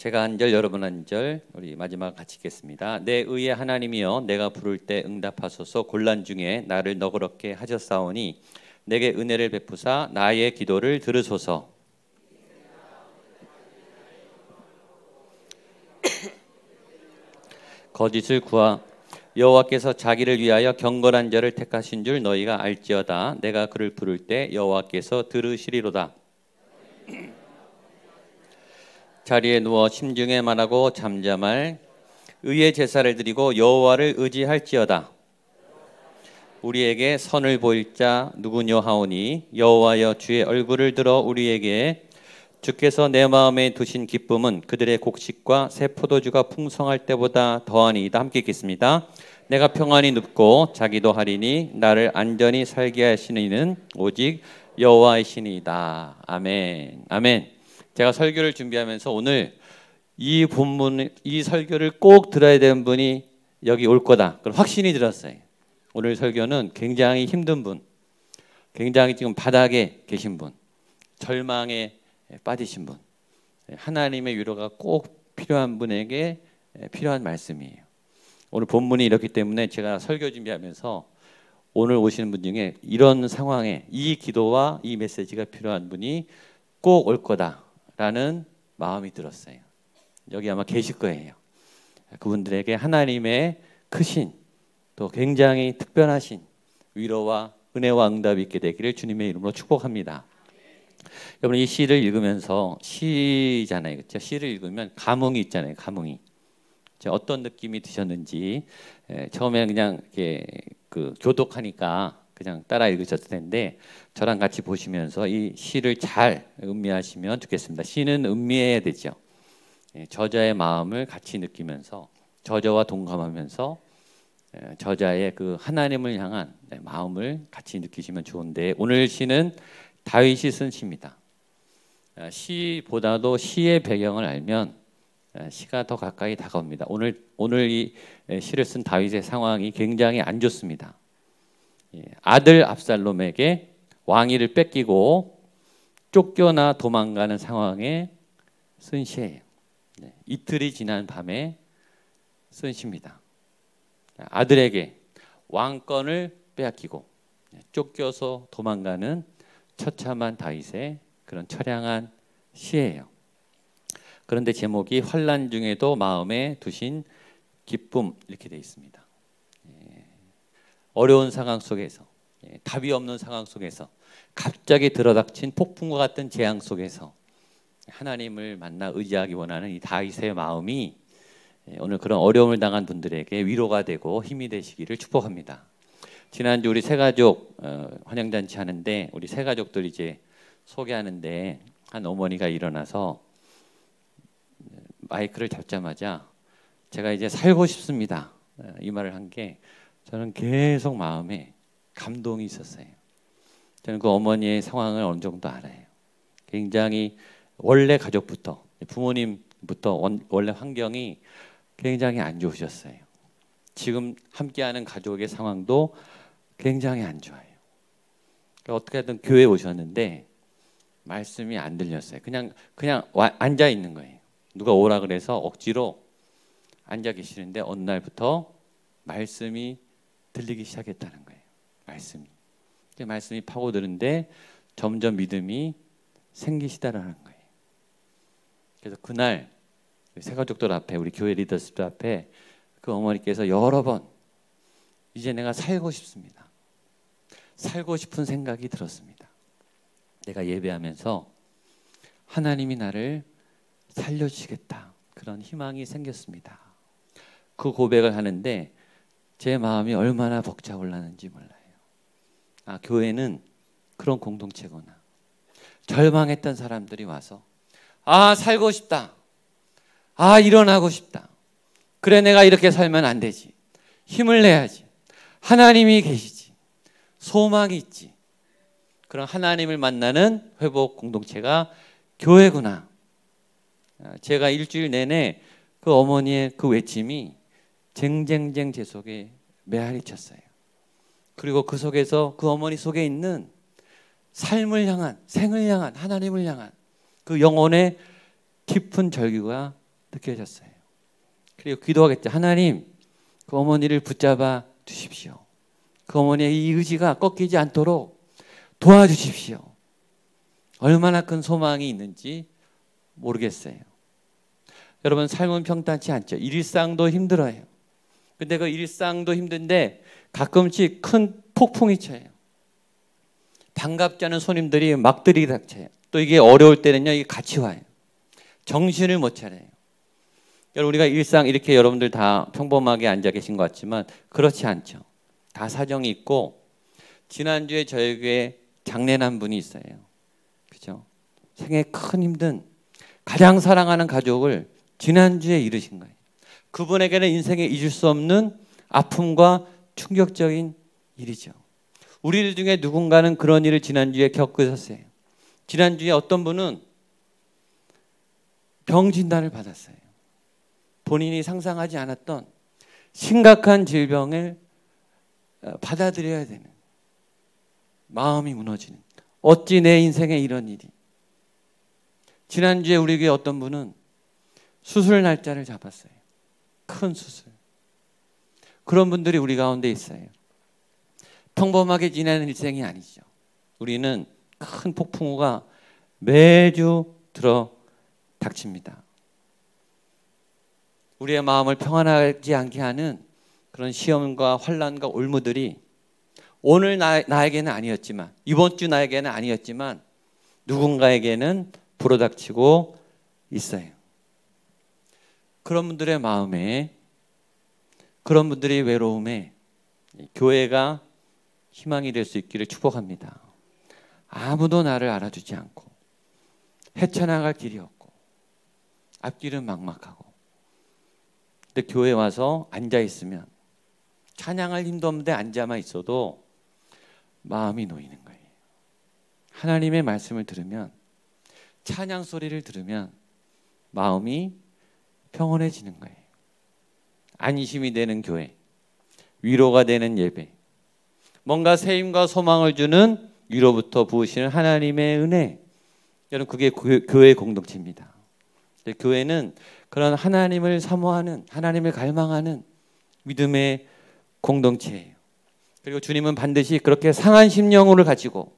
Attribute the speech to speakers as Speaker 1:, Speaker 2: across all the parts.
Speaker 1: 제가 한 절 여러분 한 절 우리 마지막 같이 읽겠습니다. 내 의의 하나님이여 내가 부를 때 응답하소서. 곤란 중에 나를 너그럽게 하셨사오니 내게 은혜를 베푸사 나의 기도를 들으소서. 거짓을 구하 여호와께서 자기를 위하여 경건한 자를 택하신 줄 너희가 알지어다. 내가 그를 부를 때 여호와께서 들으시리로다. 자리에 누워 심중에 말하고 잠잠할 의의 제사를 드리고 여호와를 의지할지어다. 우리에게 선을 보일 자 누구뇨 하오니 여호와여 주의 얼굴을 들어 우리에게 주께서 내 마음에 두신 기쁨은 그들의 곡식과 새 포도주가 풍성할 때보다 더하니이다. 함께 읽겠습니다. 내가 평안히 눕고 자기도 하리니 나를 안전히 살게 하시는 이는 오직 여호와이시니이다. 아멘. 아멘. 제가 설교를 준비하면서 오늘 이 본문, 이 설교를 꼭 들어야 되는 분이 여기 올 거다. 그런 확신이 들었어요. 오늘 설교는 굉장히 힘든 분, 굉장히 지금 바닥에 계신 분, 절망에 빠지신 분, 하나님의 위로가 꼭 필요한 분에게 필요한 말씀이에요. 오늘 본문이 이렇기 때문에 제가 설교 준비하면서 오늘 오시는 분 중에 이런 상황에 이 기도와 이 메시지가 필요한 분이 꼭 올 거다라는 마음이 들었어요. 여기 아마 계실 거예요. 그분들에게 하나님의 크신 또 굉장히 특별하신 위로와 은혜와 응답이 있게 되기를 주님의 이름으로 축복합니다. 여러분 이 시를 읽으면서 시잖아요, 그렇죠? 시를 읽으면 감흥이 있잖아요, 감흥이. 어떤 느낌이 드셨는지 처음에 그냥 이렇게 교독하니까 그냥 따라 읽으셨을 텐데 저랑 같이 보시면서 이 시를 잘 음미하시면 좋겠습니다. 시는 음미해야 되죠. 저자의 마음을 같이 느끼면서 저자와 동감하면서 저자의 그 하나님을 향한 마음을 같이 느끼시면 좋은데 오늘 시는 다윗이 쓴 시입니다. 시보다도 시의 배경을 알면 시가 더 가까이 다가옵니다. 오늘 이 시를 쓴 다윗의 상황이 굉장히 안 좋습니다. 아들 압살롬에게 왕위를 뺏기고 쫓겨나 도망가는 상황에 쓴 시예요. 이틀이 지난 밤에 쓴 시입니다. 아들에게 왕권을 빼앗기고 쫓겨서 도망가는 처참한 다윗의 그런 처량한 시예요. 그런데 제목이 환난 중에도 마음에 두신 기쁨 이렇게 되어 있습니다. 어려운 상황 속에서 답이 없는 상황 속에서 갑자기 들어닥친 폭풍과 같은 재앙 속에서 하나님을 만나 의지하기 원하는 이 다윗의 마음이 오늘 그런 어려움을 당한 분들에게 위로가 되고 힘이 되시기를 축복합니다. 지난주 우리 새가족 환영잔치 하는데 우리 새가족들 이제 소개하는데 한 어머니가 일어나서 마이크를 잡자마자 제가 이제 살고 싶습니다 이 말을 한 게 저는 계속 마음에 감동이 있었어요. 저는 그 어머니의 상황을 어느 정도 알아요. 굉장히 원래 가족부터 부모님부터 원래 환경이 굉장히 안 좋으셨어요. 지금 함께하는 가족의 상황도 굉장히 안 좋아요. 그러니까 어떻게든 교회에 오셨는데 말씀이 안 들렸어요. 그냥 앉아 있는 거예요. 누가 오라 그래서 억지로 앉아 계시는데 어느 날부터 말씀이 들리기 시작했다는 거예요. 말씀이 파고드는데 점점 믿음이 생기시다라는 거예요. 그래서 그날 새가족들 앞에 우리 교회 리더십들 앞에 그 어머니께서 여러 번 이제 내가 살고 싶습니다. 살고 싶은 생각이 들었습니다. 내가 예배하면서 하나님이 나를 살려주시겠다. 그런 희망이 생겼습니다. 그 고백을 하는데 제 마음이 얼마나 벅차올랐는지 몰라요. 교회는 그런 공동체구나. 절망했던 사람들이 와서 살고 싶다. 일어나고 싶다. 그래 내가 이렇게 살면 안 되지. 힘을 내야지. 하나님이 계시지. 소망이 있지. 그런 하나님을 만나는 회복 공동체가 교회구나. 제가 일주일 내내 그 어머니의 그 외침이 쟁쟁쟁 제 속에 메아리 쳤어요. 그리고 그 속에서 그 어머니 속에 있는 삶을 향한, 생을 향한, 하나님을 향한 그 영혼의 깊은 절규가 느껴졌어요. 그리고 기도하겠죠. 하나님, 그 어머니를 붙잡아 주십시오. 그 어머니의 이 의지가 꺾이지 않도록 도와주십시오. 얼마나 큰 소망이 있는지 모르겠어요. 여러분, 삶은 평탄치 않죠. 일상도 힘들어요. 근데 그 일상도 힘든데 가끔씩 큰 폭풍이 쳐요. 반갑지 않은 손님들이 막 들이닥쳐요. 또 이게 어려울 때는요, 이게 같이 와요. 정신을 못 차려요. 여러분, 우리가 일상 이렇게 여러분들 다 평범하게 앉아 계신 것 같지만 그렇지 않죠. 다 사정이 있고, 지난주에 저희 교회에 장례난 분이 있어요. 그죠? 생애 큰 힘든 가장 사랑하는 가족을 지난주에 잃으신 거예요. 그분에게는 인생에 잊을 수 없는 아픔과 충격적인 일이죠. 우리들 중에 누군가는 그런 일을 지난주에 겪으셨어요. 지난주에 어떤 분은 병 진단을 받았어요. 본인이 상상하지 않았던 심각한 질병을 받아들여야 되는, 마음이 무너지는, 어찌 내 인생에 이런 일이. 지난주에 우리 교회 어떤 분은 수술 날짜를 잡았어요. 큰 수술. 그런 분들이 우리 가운데 있어요. 평범하게 지내는 일생이 아니죠. 우리는 큰 폭풍우가 매주 들어 닥칩니다. 우리의 마음을 평안하지 않게 하는 그런 시험과 환난과 올무들이 오늘 나에게는 아니었지만, 이번 주 나에게는 아니었지만 누군가에게는 불어닥치고 있어요. 그런 분들의 마음에, 그런 분들의 외로움에 교회가 희망이 될 수 있기를 축복합니다. 아무도 나를 알아주지 않고 헤쳐나갈 길이 없고 앞길은 막막하고, 근데 교회 와서 앉아 있으면, 찬양할 힘도 없는데 앉아만 있어도 마음이 놓이는 거예요. 하나님의 말씀을 들으면, 찬양 소리를 들으면 마음이 평온해지는 거예요. 안심이 되는 교회, 위로가 되는 예배, 뭔가 새 힘과 소망을 주는 위로부터 부으시는 하나님의 은혜. 여러분, 그게 교회의 공동체입니다. 교회는 그런 하나님을 사모하는, 하나님을 갈망하는 믿음의 공동체예요. 그리고 주님은 반드시 그렇게 상한 심령을 가지고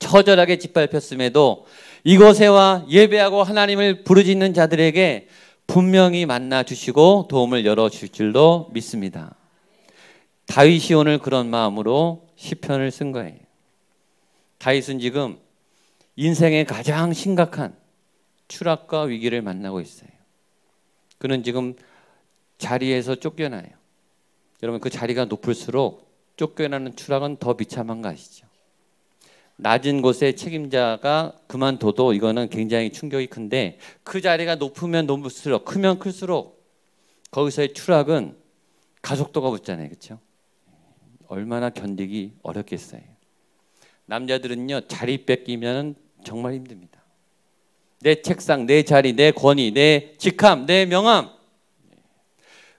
Speaker 1: 처절하게 짓밟혔음에도 이곳에 와 예배하고 하나님을 부르짖는 자들에게 분명히 만나 주시고 도움을 열어줄 줄로 믿습니다. 다윗이 오늘 그런 마음으로 시편을 쓴 거예요. 다윗은 지금 인생의 가장 심각한 추락과 위기를 만나고 있어요. 그는 지금 자리에서 쫓겨나요. 여러분, 그 자리가 높을수록 쫓겨나는 추락은 더 비참한 거 아시죠? 낮은 곳에 책임자가 그만둬도 이거는 굉장히 충격이 큰데, 그 자리가 높으면 높을수록, 크면 클수록 거기서의 추락은 가속도가 붙잖아요. 그렇죠? 얼마나 견디기 어렵겠어요. 남자들은요, 자리 뺏기면 정말 힘듭니다. 내 책상, 내 자리, 내 권위, 내 직함, 내 명함.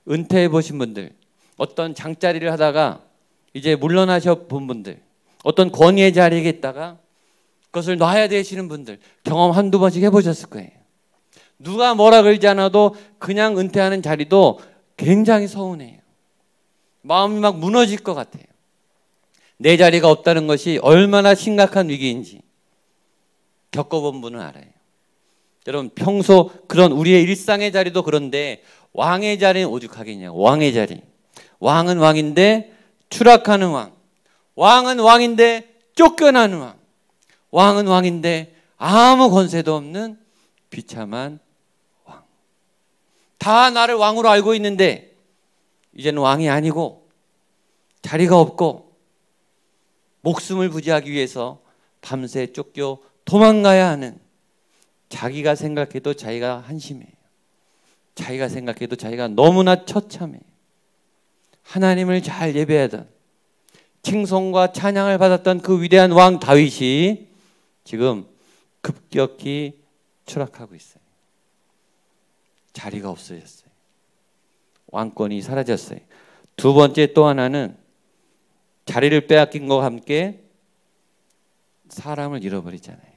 Speaker 1: 은퇴해 보신 분들, 어떤 장자리를 하다가 이제 물러나셔 본 분들, 어떤 권위의 자리에 있다가 그것을 놔야 되시는 분들, 경험 한두 번씩 해보셨을 거예요. 누가 뭐라 그러지 않아도 그냥 은퇴하는 자리도 굉장히 서운해요. 마음이 막 무너질 것 같아요. 내 자리가 없다는 것이 얼마나 심각한 위기인지 겪어본 분은 알아요. 여러분, 평소 그런 우리의 일상의 자리도 그런데 왕의 자리는 오죽하겠냐고. 왕의 자리. 왕은 왕인데 추락하는 왕. 왕은 왕인데 쫓겨나는 왕. 왕은 왕인데 아무 권세도 없는 비참한 왕. 다 나를 왕으로 알고 있는데 이제는 왕이 아니고 자리가 없고 목숨을 부지하기 위해서 밤새 쫓겨 도망가야 하는, 자기가 생각해도 자기가 한심해요. 자기가 생각해도 자기가 너무나 처참해요. 하나님을 잘 예배하던, 칭송과 찬양을 받았던 그 위대한 왕 다윗이 지금 급격히 추락하고 있어요. 자리가 없어졌어요. 왕권이 사라졌어요. 두 번째 또 하나는 자리를 빼앗긴 것과 함께 사람을 잃어버리잖아요.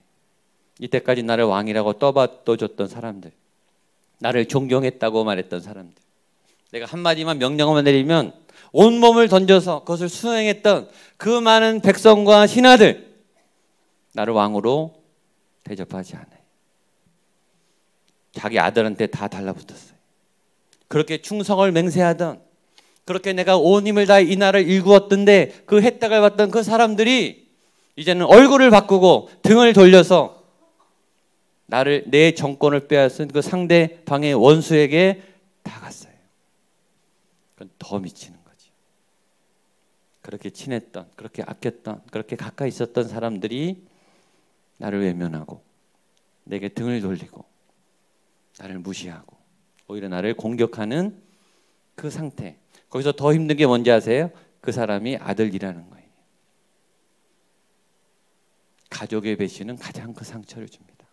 Speaker 1: 이때까지 나를 왕이라고 떠받쳐줬던 사람들, 나를 존경했다고 말했던 사람들, 내가 한마디만 명령만 내리면 온몸을 던져서 그것을 수행했던 그 많은 백성과 신하들, 나를 왕으로 대접하지 않아요. 자기 아들한테 다 달라붙었어요. 그렇게 충성을 맹세하던, 그렇게 내가 온 힘을 다해 이 나라를 일구었던데 그 혜택을 받던 그 사람들이 이제는 얼굴을 바꾸고 등을 돌려서 나를, 내 정권을 빼앗은 그 상대방의 원수에게 다갔어요. 그건 더 미치는 거죠. 그렇게 친했던, 그렇게 아꼈던, 그렇게 가까이 있었던 사람들이 나를 외면하고 내게 등을 돌리고 나를 무시하고 오히려 나를 공격하는 그 상태. 거기서 더 힘든 게 뭔지 아세요? 그 사람이 아들이라는 거예요. 가족의 배신은 가장 큰 상처를 줍니다.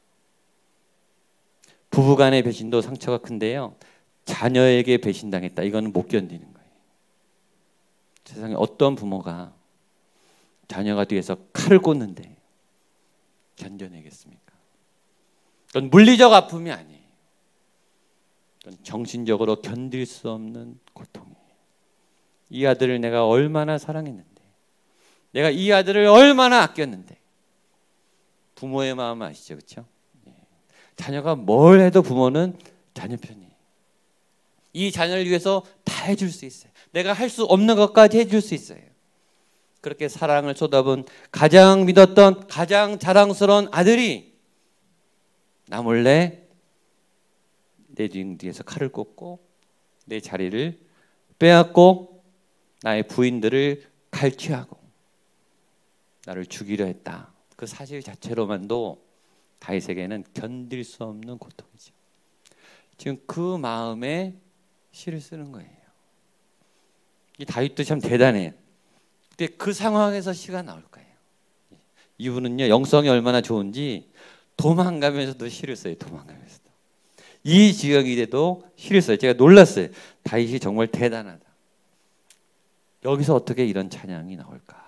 Speaker 1: 부부간의 배신도 상처가 큰데요, 자녀에게 배신당했다, 이거는 못 견디는 거예요. 세상에 어떤 부모가 자녀가 뒤에서 칼을 꽂는데 견뎌내겠습니까? 그건 물리적 아픔이 아니에요. 그건 정신적으로 견딜 수 없는 고통이에요. 이 아들을 내가 얼마나 사랑했는데, 내가 이 아들을 얼마나 아꼈는데. 부모의 마음 아시죠? 그렇죠? 자녀가 뭘 해도 부모는 자녀 편이에요. 이 자녀를 위해서 다 해줄 수 있어요. 내가 할 수 없는 것까지 해줄 수 있어요. 그렇게 사랑을 쏟아본, 가장 믿었던, 가장 자랑스러운 아들이 나 몰래 내 등 뒤에서 칼을 꽂고 내 자리를 빼앗고 나의 부인들을 갈취하고 나를 죽이려 했다. 그 사실 자체로만도 다윗에게는 견딜 수 없는 고통이죠. 지금 그 마음에 시를 쓰는 거예요. 이 다윗도 참 대단해요. 근데 그 상황에서 시가 나올 거예요. 이분은요, 영성이 얼마나 좋은지 도망가면서도 시를 써요. 도망가면서도. 이 지경이 돼도 시를 써요. 제가 놀랐어요. 다윗이 정말 대단하다. 여기서 어떻게 이런 찬양이 나올까?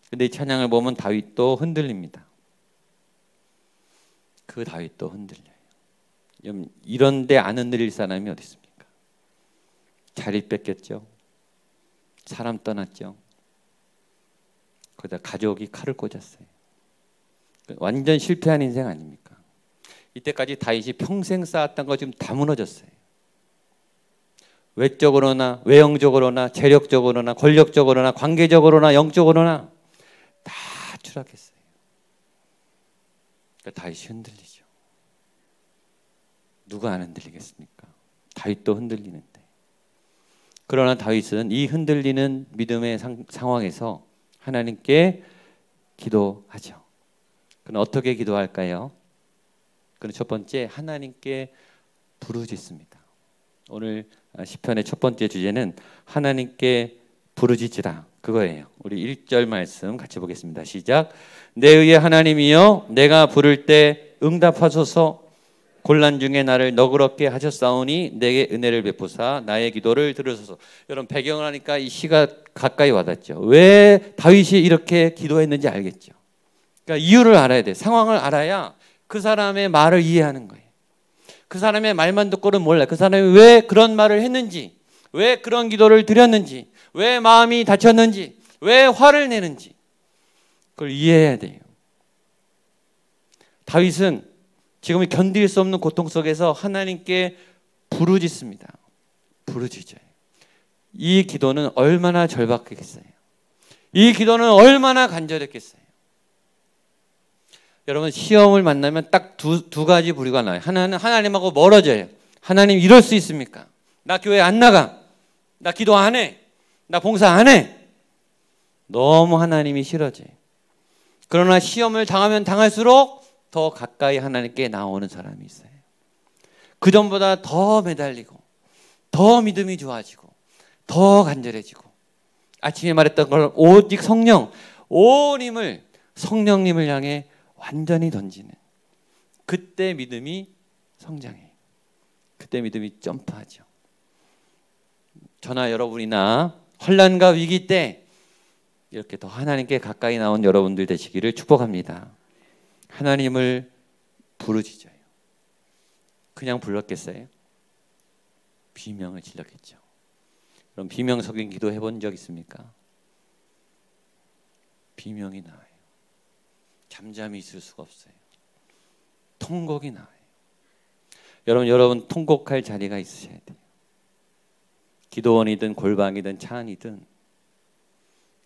Speaker 1: 근데 이 찬양을 보면 다윗도 흔들립니다. 그 다윗도 흔들려요. 이런데 안 흔들릴 사람이 어디 있습니까? 자리 뺏겼죠. 사람 떠났죠. 거기다 가족이 칼을 꽂았어요. 완전 실패한 인생 아닙니까? 이때까지 다윗이 평생 쌓았던 거 지금 다 무너졌어요. 외적으로나 외형적으로나 재력적으로나 권력적으로나 관계적으로나 영적으로나 다 추락했어요. 그러니까 다윗이 흔들리죠. 누가 안 흔들리겠습니까? 다윗도 흔들리는데. 그러나 다윗은 이 흔들리는 믿음의 상황에서 하나님께 기도하죠. 그럼 어떻게 기도할까요? 그럼 첫 번째, 하나님께 부르짖습니다. 오늘 시편의 첫 번째 주제는 하나님께 부르짖으라, 그거예요. 우리 1절 말씀 같이 보겠습니다. 시작. 내 의의 하나님이여, 내가 부를 때 응답하소서. 곤란 중에 나를 너그럽게 하셨사오니 내게 은혜를 베푸사 나의 기도를 들으소서. 여러분, 배경을 하니까 이 시가 가까이 와닿죠. 왜 다윗이 이렇게 기도했는지 알겠죠. 그러니까 이유를 알아야 돼. 상황을 알아야 그 사람의 말을 이해하는 거예요. 그 사람의 말만 듣고는 몰라. 그 사람이 왜 그런 말을 했는지, 왜 그런 기도를 드렸는지, 왜 마음이 다쳤는지, 왜 화를 내는지, 그걸 이해해야 돼요. 다윗은 지금 견딜 수 없는 고통 속에서 하나님께 부르짖습니다. 부르짖어요. 이 기도는 얼마나 절박했겠어요. 이 기도는 얼마나 간절했겠어요. 여러분, 시험을 만나면 딱 두 가지 부류가 나와요. 하나는 하나님하고 멀어져요. 하나님, 이럴 수 있습니까? 나 교회 안 나가. 나 기도 안 해. 나 봉사 안 해. 너무 하나님이 싫어져요. 그러나 시험을 당하면 당할수록 더 가까이 하나님께 나오는 사람이 있어요. 그 전보다 더 매달리고, 더 믿음이 좋아지고, 더 간절해지고, 아침에 말했던 걸 오직 성령, 온 힘을 성령님을 향해 완전히 던지는, 그때 믿음이 성장해요. 그때 믿음이 점프하죠. 저나 여러분이나 환난과 위기 때 이렇게 더 하나님께 가까이 나온 여러분들 되시기를 축복합니다. 하나님을 부르짖어요. 그냥 불렀겠어요? 비명을 질렀겠죠. 그럼 비명 섞인 기도 해본 적 있습니까? 비명이 나와요. 잠잠히 있을 수가 없어요. 통곡이 나와요. 여러분 통곡할 자리가 있으셔야 돼요. 기도원이든 골방이든 차 안이든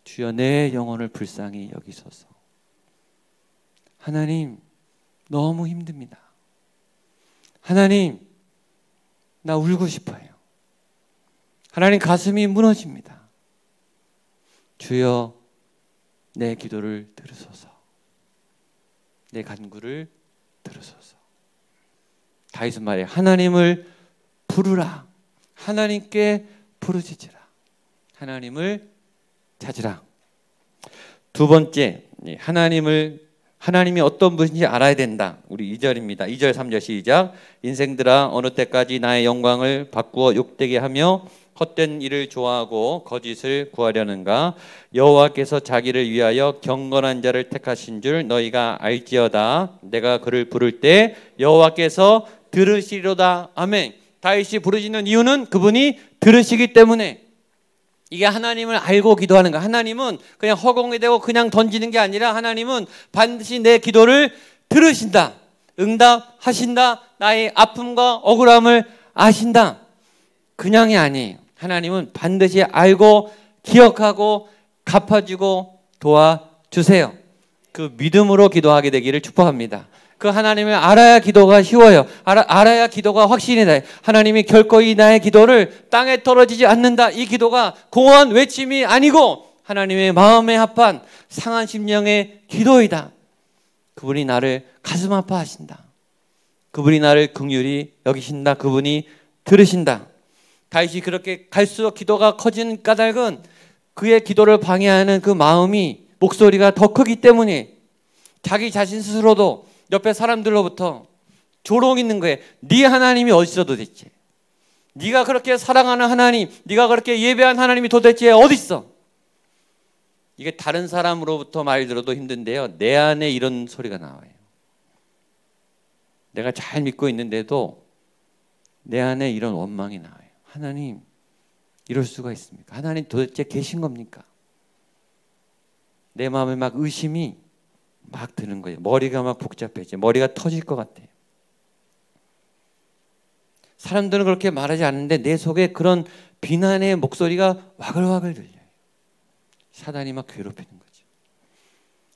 Speaker 1: 주여 내 영혼을 불쌍히 여기소서. 하나님 너무 힘듭니다. 하나님 나 울고 싶어요. 하나님 가슴이 무너집니다. 주여 내 기도를 들으소서. 내 간구를 들으소서. 다윗은 말해 하나님을 부르라. 하나님께 부르짖으라. 하나님을 찾으라. 두 번째, 하나님이 어떤 분인지 알아야 된다. 우리 2절입니다. 2절 3절 시작. 인생들아 어느 때까지 나의 영광을 바꾸어 욕되게 하며 헛된 일을 좋아하고 거짓을 구하려는가. 여호와께서 자기를 위하여 경건한 자를 택하신 줄 너희가 알지어다. 내가 그를 부를 때 여호와께서 들으시리로다. 아멘. 다윗이 부르짖는 이유는 그분이 들으시기 때문에. 이게 하나님을 알고 기도하는 거야. 하나님은 그냥 허공에 대고 그냥 던지는 게 아니라 하나님은 반드시 내 기도를 들으신다. 응답하신다. 나의 아픔과 억울함을 아신다. 그냥이 아니에요. 하나님은 반드시 알고 기억하고 갚아주고 도와주세요. 그 믿음으로 기도하게 되기를 축복합니다. 그 하나님을 알아야 기도가 쉬워요. 알아야 기도가 확신이 나요. 하나님이 결코 이 나의 기도를 땅에 떨어지지 않는다. 이 기도가 공허한 외침이 아니고 하나님의 마음에 합한 상한 심령의 기도이다. 그분이 나를 가슴 아파하신다. 그분이 나를 긍휼히 여기신다. 그분이 들으신다. 다윗이 그렇게 갈수록 기도가 커지는 까닭은 그의 기도를 방해하는 그 마음이 목소리가 더 크기 때문에 자기 자신 스스로도 옆에 사람들로부터 조롱 있는 거예요. 네 하나님이 어디서 도대체? 네가 그렇게 사랑하는 하나님, 네가 그렇게 예배한 하나님이 도대체 어디 있어? 이게 다른 사람으로부터 말 들어도 힘든데요. 내 안에 이런 소리가 나와요. 내가 잘 믿고 있는데도 내 안에 이런 원망이 나와요. 하나님, 이럴 수가 있습니까? 하나님 도대체 계신 겁니까? 내 마음에 막 의심이 막 드는 거예요. 머리가 막 복잡해져. 머리가 터질 것 같아요. 사람들은 그렇게 말하지 않는데 내 속에 그런 비난의 목소리가 와글와글 들려요. 사단이 막 괴롭히는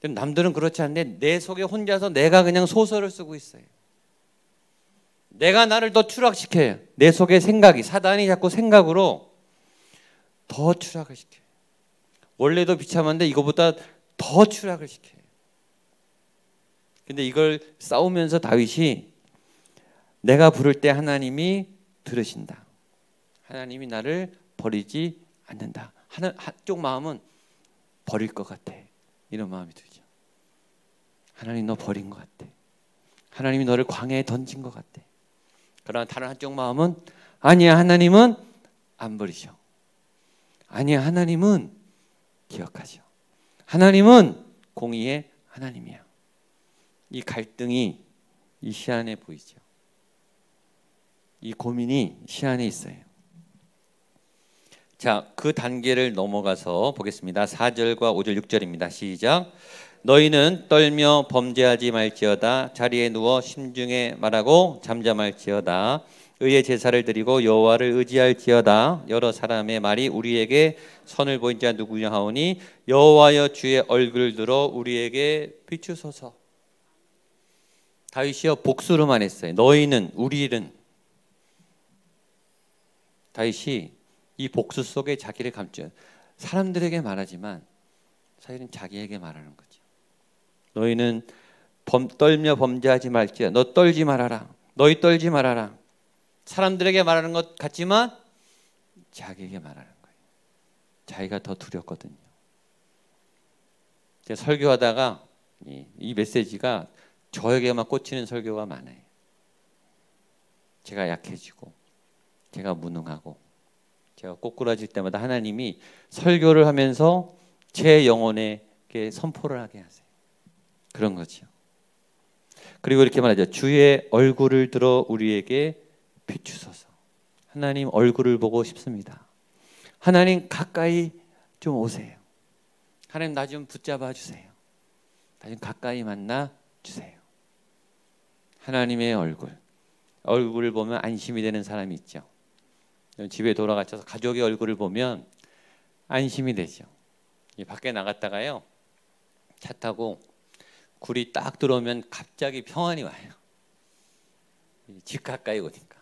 Speaker 1: 거죠. 남들은 그렇지 않은데 내 속에 혼자서 내가 그냥 소설을 쓰고 있어요. 내가 나를 더 추락시켜요. 내 속의 생각이, 사단이 자꾸 생각으로 더 추락을 시켜요. 원래도 비참한데 이거보다 더 추락을 시켜요. 근데 이걸 싸우면서 다윗이 내가 부를 때 하나님이 들으신다. 하나님이 나를 버리지 않는다. 한쪽 마음은 버릴 것 같아. 이런 마음이 들죠. 하나님 너 버린 것 같아. 하나님이 너를 광야에 던진 것 같아. 그러나 다른 한쪽 마음은 아니야, 하나님은 안 버리셔. 아니야, 하나님은 기억하셔. 하나님은 공의의 하나님이야. 이 갈등이 이 시 안에 보이죠. 이 고민이 시 안에 있어요. 자, 그 단계를 넘어가서 보겠습니다. 4절과 5절 6절입니다. 시작. 너희는 떨며 범죄하지 말지어다. 자리에 누워 심중에 말하고 잠잠할지어다. 의의 제사를 드리고 여호와를 의지할지어다. 여러 사람의 말이 우리에게 선을 보인 자 누구냐 하오니 여호와여 주의 얼굴을 들어 우리에게 비추소서. 다윗이요 복수로만 했어요. 너희는, 우리는. 다윗이 이 복수 속에 자기를 감춰요. 사람들에게 말하지만 사실은 자기에게 말하는 거죠. 너희는 떨며 범죄하지 말지어다. 너 떨지 말아라. 너희 떨지 말아라. 사람들에게 말하는 것 같지만 자기에게 말하는 거예요. 자기가 더 두렵거든요. 제가 설교하다가 이 메시지가 저에게만 꽂히는 설교가 많아요. 제가 약해지고 제가 무능하고 제가 꼬꾸라질 때마다 하나님이 설교를 하면서 제 영혼에게 선포를 하게 하세요. 그런 거죠. 그리고 이렇게 말하죠. 주의 얼굴을 들어 우리에게 비추소서. 하나님 얼굴을 보고 싶습니다. 하나님 가까이 좀 오세요. 하나님 나 좀 붙잡아 주세요. 나 좀 가까이 만나 주세요. 하나님의 얼굴을 보면 안심이 되는 사람이 있죠. 집에 돌아가셔서 가족의 얼굴을 보면 안심이 되죠. 밖에 나갔다가요, 차 타고 굴이 딱 들어오면 갑자기 평안이 와요. 집 가까이 오니까.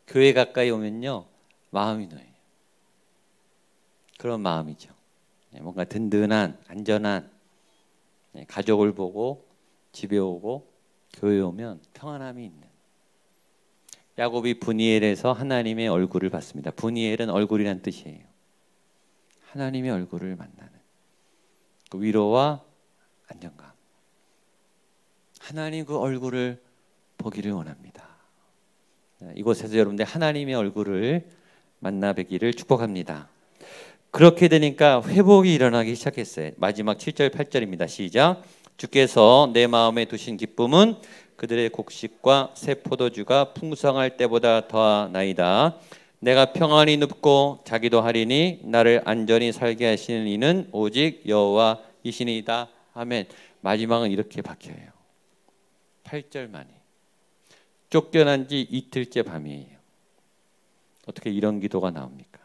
Speaker 1: 교회 가까이 오면요, 마음이 놓여요. 그런 마음이죠. 뭔가 든든한, 안전한, 가족을 보고 집에 오고 교회에 오면 평안함이 있는. 야곱이 브니엘에서 하나님의 얼굴을 봤습니다. 브니엘은 얼굴이란 뜻이에요. 하나님의 얼굴을 만나는 그 위로와 안정감. 하나님 그 얼굴을 보기를 원합니다. 이곳에서 여러분들 하나님의 얼굴을 만나 뵙기를 축복합니다. 그렇게 되니까 회복이 일어나기 시작했어요. 마지막 7절 8절입니다. 시작. 주께서 내 마음에 두신 기쁨은 그들의 곡식과 새 포도주가 풍성할 때보다 더하나이다. 내가 평안히 눕고 자기도 하리니 나를 안전히 살게 하시는 이는 오직 여호와이시니이다. 아멘. 마지막은 이렇게 박혀요. 8절 만에 쫓겨난 지 이틀째 밤이에요. 어떻게 이런 기도가 나옵니까?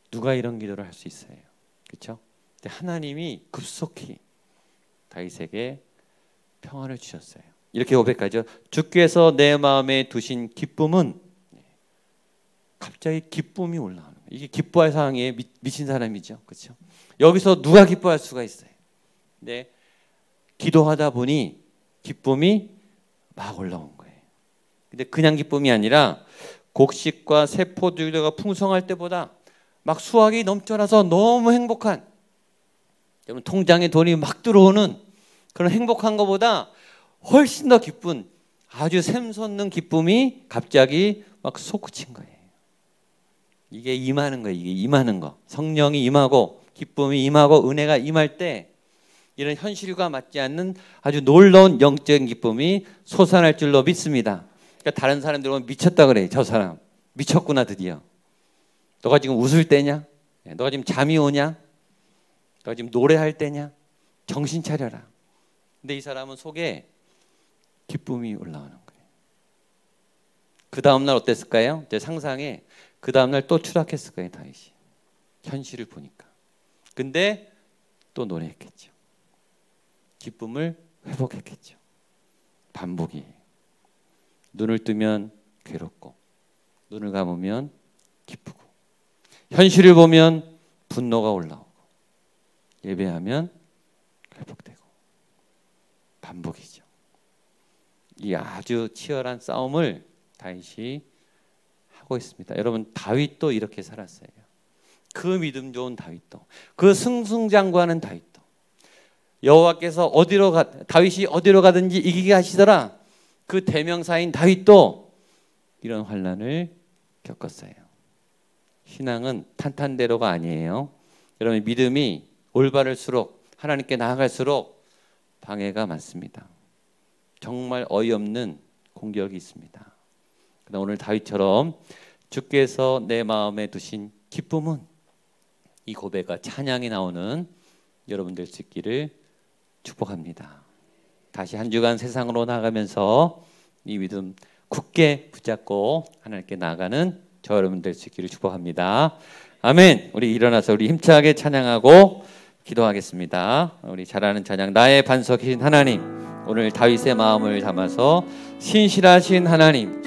Speaker 1: 누가 이런 기도를 할 수 있어요? 그렇죠? 하나님이 급속히 다윗에게 평안을 주셨어요. 이렇게 고백하죠. 주께서 내 마음에 두신 기쁨은, 갑자기 기쁨이 올라오는 거예요. 이게 기뻐할 상황에 미친 사람이죠. 그렇죠? 여기서 누가 기뻐할 수가 있어요? 근데 기도하다 보니 기쁨이 막 올라온 거예요. 근데 그냥 기쁨이 아니라 곡식과 새 포도주가 풍성할 때보다 막 수확이 넘쳐나서 너무 행복한, 여러분 통장에 돈이 막 들어오는 그런 행복한 것보다 훨씬 더 기쁜 아주 샘솟는 기쁨이 갑자기 막 솟구친 거예요. 이게 임하는 거예요. 이게 임하는 거. 성령이 임하고 기쁨이 임하고 은혜가 임할 때 이런 현실과 맞지 않는 아주 놀라운 영적인 기쁨이 솟아날 줄로 믿습니다. 그러니까 다른 사람들 보면 미쳤다 그래요. 저 사람 미쳤구나 드디어. 너가 지금 웃을 때냐? 너가 지금 잠이 오냐? 너가 지금 노래할 때냐? 정신 차려라. 근데 이 사람은 속에 기쁨이 올라오는 거예요. 그 다음날 어땠을까요? 제 상상에 그 다음날 또 추락했을 거예요. 다윗이. 현실을 보니까. 근데 또 노래했겠죠. 기쁨을 회복했겠죠. 반복이에요. 눈을 뜨면 괴롭고 눈을 감으면 기쁘고 현실을 보면 분노가 올라오고 예배하면 회복되고 반복이죠. 이 아주 치열한 싸움을 다윗이 하고 있습니다. 여러분 다윗도 이렇게 살았어요. 그 믿음 좋은 다윗도, 그 승승장구하는 다윗도, 여호와께서 다윗이 어디로 가든지 이기게 하시더라. 그 대명사인 다윗도 이런 환난을 겪었어요. 신앙은 탄탄대로가 아니에요. 여러분 믿음이 올바를수록 하나님께 나아갈수록 방해가 많습니다. 정말 어이없는 공격이 있습니다. 그러나 오늘 다윗처럼 주께서 내 마음에 두신 기쁨은, 이 고백과 찬양이 나오는 여러분들 수 있기를 축복합니다. 다시 한 주간 세상으로 나가면서 이 믿음 굳게 붙잡고 하나님께 나아가는 저 여러분 될 수 있기를 축복합니다. 아멘. 우리 일어나서 우리 힘차게 찬양하고 기도하겠습니다. 우리 잘 아는 찬양, 나의 반석이신 하나님, 오늘 다윗의 마음을 담아서 신실하신 하나님,